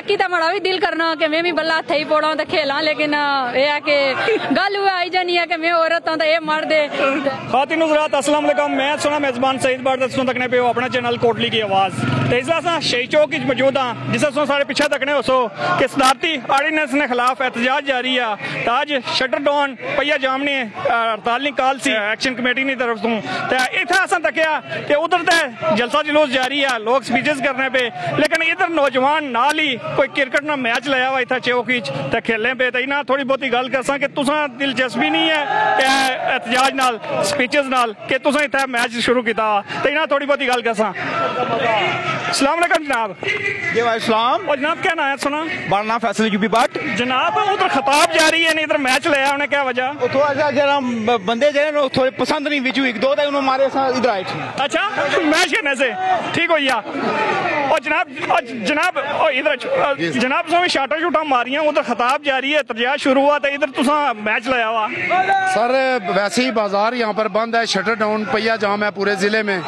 तरक्की तो माड़ा भी दिल करना कि मैं भी बल्ला हथे ही पौड़ा तो खेला, लेकिन यह है कि गल हुआ आई जानी है कि मैं औरत हूं तो ये मार दे। खातिन हज़रात अस्सलाम वालेकुम, मैं सुना मेज़बान सईद बाट तकने पे अपना चैनल कोटली की आवाज़। तो इस अस शहीद चौक मौजूद हाँ, जिस सारे पिछे तकने हो सो कि सदारती आर्डीनेंस के खिलाफ एहतजाज जारी है। तो अज शटर डाउन पहिया जाम ने हड़ताल निकाल सी एक्शन कमेटी की तरफ तो इतना असा तकिया कि उधर तो जलसा जुलूस जारी है, लोग स्पीचेस करने पे, लेकिन इधर नौजवान नाल ही कोई क्रिकेट ना मैच लाया हुआ इतना चौक तो खेलने पे। तो इन्हें थोड़ी बहुती गल करसा कि तुसा दिलचस्पी नहीं है कि एहतजाज नाल स्पीचेस नाल कि तुसा इतना मैच शुरू किया, तो इन्हें थोड़ी बहुती गल करसा। अस्सलाम वालेकुम जनाब। जी वालेकुम। और जनाब क्या नाम है सुना? मेरा नाम फैसल यूपी बाट। जनाब उधर खिताब जारी है, नहीं इधर मैच लाया उन्हें, क्या वजह? थोड़ा सा जरा बंदे जो थोड़े पसंद नहीं बिचू एक दो उन्होंने हमारे साथ इधर आए थे। अच्छा, मैच खेलने से ठीक हो गया। और जनाब इधर जनाब तुम शाटा शूटा मारिया, उधर खिताब जारी है, एहतजाज शुरू हुआ, तो इधर तुसा मैच लाया हुआ। सर वैसे ही बाजार यहाँ पर बंद है, शटर डाउन पहिया जाम है पूरे जिले में।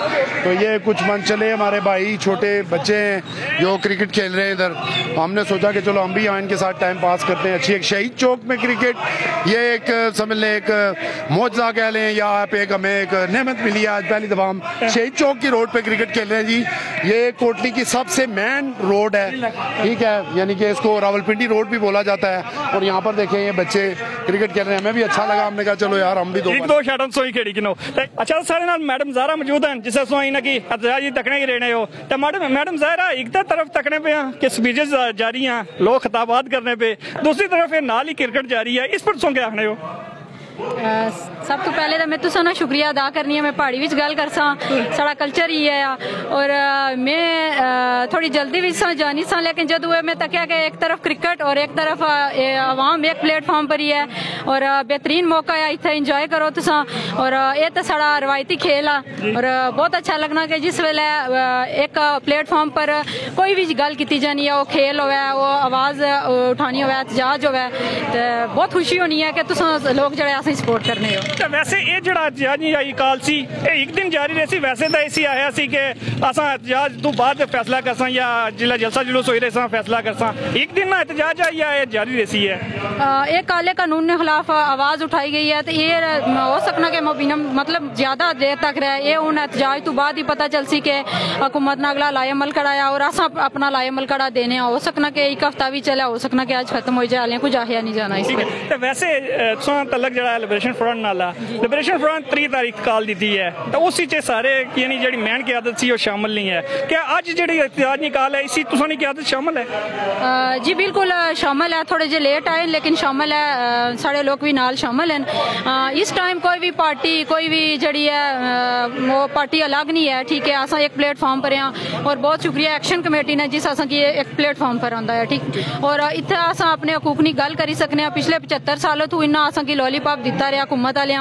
तो ये कुछ मन चले हमारे भाई छोटे बच्चे हैं जो क्रिकेट खेल रहे हैं इधर, हमने सोचा कि चलो हम भी यहाँ इनके साथ टाइम पास करते हैं। अच्छी एक शहीद चौक में क्रिकेट, ये एक समझ लें एक मौजज़ा कह लें, या आप एक हमें एक नेमत मिली है। आज पहली दफ़ा हम शहीद चौक की रोड पे क्रिकेट खेल रहे हैं जी। ये कोटली की सबसे मेन रोड है, ठीक है, यानी कि इसको रावलपिंडी रोड भी बोला जाता है। और यहाँ पर देखें ये बच्चे क्रिकेट खेल रहे हैं, हमें भी अच्छा लगा, हमने कहा चलो यार हम भी दो शाटन सोई खेड़ी किनो। अच्छा सारे नाल मैडम ज़ारा मौजूद हैं, जिसे सोई ना कि एहतजाज तकने ही रहने हो। तो मैडम ज़ारा एक तरफ तकने पे कि स्पीचेस जारी हैं, लोग खिताबात करने पे, दूसरी तरफ ये नाल ही क्रिकेट जारी है, इस पर सो क्या आखने हो? सब तो पहले तो मैं तुसा ना शुक्रिया अदा करनी है, मैं पहाड़ी विच गल करसा, साड़ा कल्चर ही है। और मैं थोड़ी जल्दी भी जानी सा, लेकिन जब मैं तकिया कि एक तरफ क्रिकेट और एक तरफ आवाम एक प्लेटफॉर्म पर ही है, और बेहतरीन मौका है, इतना इंजॉय करो तुसा। और ये तो साड़ा रवायती खेल है, और बहुत अच्छा लगना कि जिस वेले एक प्लेटफॉर्म पर कोई भी गल की जानी है, वो खेल होवे, वो आवाज़ उठानी होवे, एहतजाज होवे, तो बहुत खुशी होनी है कि तुसा लोग जड़े सपोर्ट करने हो। तो वैसे ये जड़ा एहतजाज नहीं आई काल सी एक दिन जारी रही, वैसे तो इसी आया सी कि असा एहतजाज तो बाद फैसला करसा या जिला जलसा जुलूस होई रहा फैसला करसा, एक दिन ना एहतजाज आई है जारी रही है। एक काले कानून के खिलाफ आवाज उठाई गई है, तो ये हो सकना कि मतलब ज्यादा देर तक रहे, ये उन एहतजाज तो बाद ही पता चल सी कि हुकूमत ने अगला लाए अमल कराया और असा अपना लाए अमल करा देने, हो सकना कि एक हफ्ता भी चला, हो सकना कि आज खत्म हो जाए, हाले कुछ आया नहीं जाना इसमें। तो वैसे तलक जड़ा लिबरेशन फ्रंट नाला लिबरेशन फ्रंट 3 तारीख काल दी है, तो उसी च सारे यानी जी मैन की आदत सी शामिल नहीं है, क्या अज जी एहतजाज निकाल है इसी तुसानी की आदत शामिल है? जी बिल्कुल शामिल है, थोड़े जे लेट आए लेकिन शामिल है, सारे लोग भी नाल शामिल हैं। इस टाइम कोई भी पार्टी कोई भी जड़ी है वो पार्टी अलग नहीं है, ठीक है, असा एक प्लेटफॉर्म पर हैं, और बहुत शुक्रिया एक्शन कमेटी ने जिस असा की एक प्लेटफॉर्म पर आंदा है, ठीक। और इतना असा अपने हकूक की गल करी सकने, पिछले 75 सालों तो इन्ना असा की लॉलीपॉप दिता रहा हुकूमत वाले,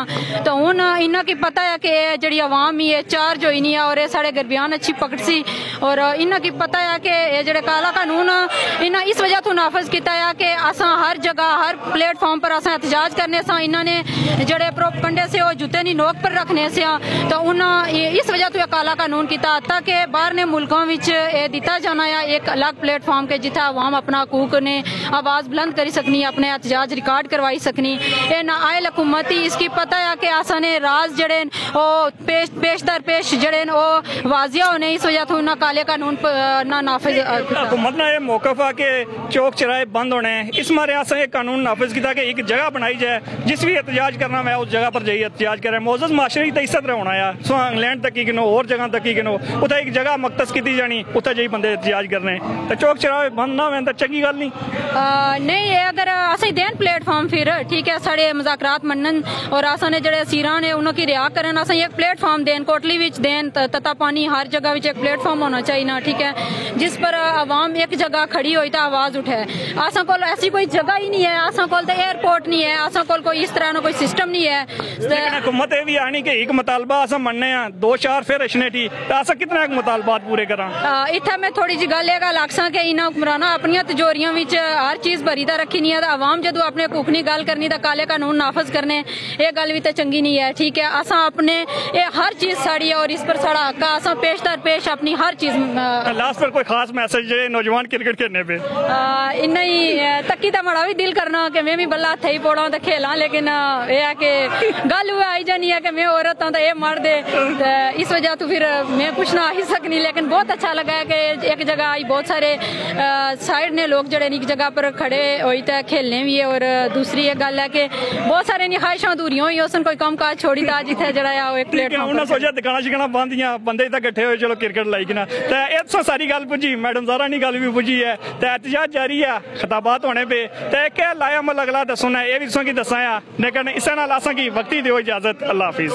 तो हूँ इन्ना की पता है कि जी आवाम ही चार्ज होई नहीं है, और साढ़े गर्बियान अच्छी पकड़ सी, और इन्ना की पता है कि जो काला कानून इन्हें इस वजह तो नाफज किया है कि असा हर जगह हर प्लेटफॉर्म पर असा एहतजाज करने से इन्होंने जड़े प्रोपगंडे से वो जूते की नोक पर रखने से, तो उन्हें इस वजह तो काला कानून किया ताकि बाहरले मुल्कों में दिता जाना है एक अलग प्लेटफॉर्म के जिथे आवाम अपना हकूक ने आवाज़ बुलंद करी सकनी, अपने एहतजाज रिकॉर्ड करवाई सकनी। ये ना आयल हुकूमत ही इसकी पता है कि असा ने राज जड़े वो पेश दर पेश जड़े वो वाजिया होने, इस वजह तो ना काले कानून ना नाफिज हुकूमत ने मौकफ आ के चौक चौराहे बंद होने, इस मारे असा ये कानून नाफिज किया कि एक जगह बनाई जाए, जिस भी एहतजाज करना मैं उस जगह पर जाइए एहतजाज करें। मोअज़्ज़ज़ माशरे की इस तरह होना है, सो इंग्लैंड तक ही गिनो और जगह तक ही गिनो, उतना एक जगह मकतस की जानी, उतना जाइए बंदे एहतजाज करने, तो चौक चौराहे बंद ना हों तो चंगी गल नहीं। नहीं अगर अस देन प्लेटफॉर्म फिर ठीक है, साढ़े मजाकरात मनन और असा ने जड़े असीरां ने उन्होंने रिहा करन, असा एक प्लेटफॉर्म देन कोटली विच देन, तता पानी हर जगह विच एक प्लेटफॉर्म होना चाहिए ना, ठीक है, जिस पर आवाम एक जगह खड़ी होई तो आवाज उठाए। असा कोल ऐसी कोई जगह ही नहीं है, असा कोल तो एयरपोर्ट नहीं है, असा कोल कोई इस तरह ना कोई सिस्टम नहीं है। लेकिन हुकूमत ये भी आनी कि एक मुतालबा असा मनने आ 2-4 फिर अशने ठी, तो असा कितना मुतालबात पूरे करा। इत्थे मैं थोड़ी जी गल आखसा कि इन्हां हुक्मराना अपनी तिजोरियां विच हर चीज भरी दा रखी नहीं है, आवाम जदों अपने हकूक दी गल करनी तो काले कानून नाफज करने ये गल भी तो चंगी नहीं है। ठीक है, असा अपने ये हर चीज साड़ी है और इस पर साड़ा हक है, असा पेश दर पेश अपनी हर चीज। लास्ट पर कोई खास मैसेज नौजवान क्रिकेट खेलने पे? इन्ना ही तक्की तो बड़ा भी दिल करना कि मैं भी बल्ला हथ ही पौड़ा तो खेला, लेकिन यह है कि गल हुआ आई जानी है कि मैं औरत हूँ तो ये मार दे, इस वजह तो फिर मैं कुछ ना ही सकनी। लेकिन बहुत अच्छा लगा है कि एक जगह आई, बहुत सारे साइड ने लोग जड़े एक जगह पर खड़े हुई तो खेलने भी है। और दूसरी एक गल है कि बहुत सारे ख्वाहिशा अधूरियां हुई, उसने कोई काम काज छोड़ी था जिथे जड़ा एक प्लेटफॉर्म सोचा दुकाना शिकाना बंद दियां बंदे तो इकट्ठे हुए चलो क्रिकेट लाई ना तो इतों सारी गल पुजी मैडम ज़ारा नी गल भी पुजी है तो एहतजाज जारी है खिताबात होने पे तो क्या लाया अमल अगला दसो ना ये भी तुसें दसा है। लेकिन इस नाल असें की वक्ती दिओ इजाजत। अल्लाह हाफिज़।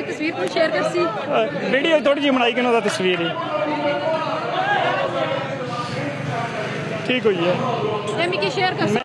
तस्वीर शेयर कर सी वीडियो थोड़ी जी बनाई कि तस्वीर ही ठीक हुई है शेयर कर